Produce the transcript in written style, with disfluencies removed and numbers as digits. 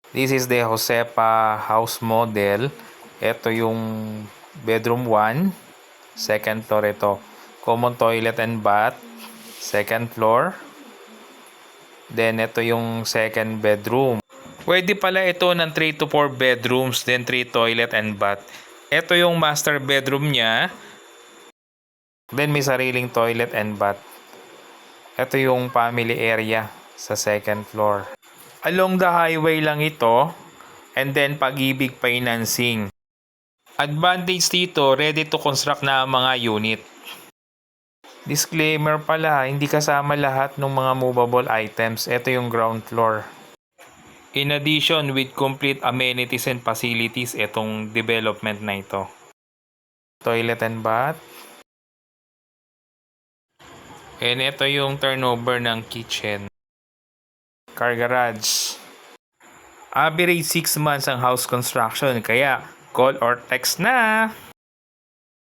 This is the Josepa house model. Ito yung bedroom 1. Second floor ito. Common toilet and bath. Second floor. Then ito yung second bedroom. Pwede pala ito ng 3 to 4 bedrooms. Then 3 toilet and bath. Ito yung master bedroom niya. Then may sariling toilet and bath. Ito yung family area sa second floor. Along the highway lang ito. And then Pag-ibig financing. Advantage dito, ready to construct na ang mga unit. Disclaimer pala, hindi kasama lahat ng mga movable items. Ito yung ground floor. In addition, with complete amenities and facilities, itong development na ito. Toilet and bath. And ito yung turnover ng kitchen. Car garage. Average 6 months ang house construction, kaya call or text na!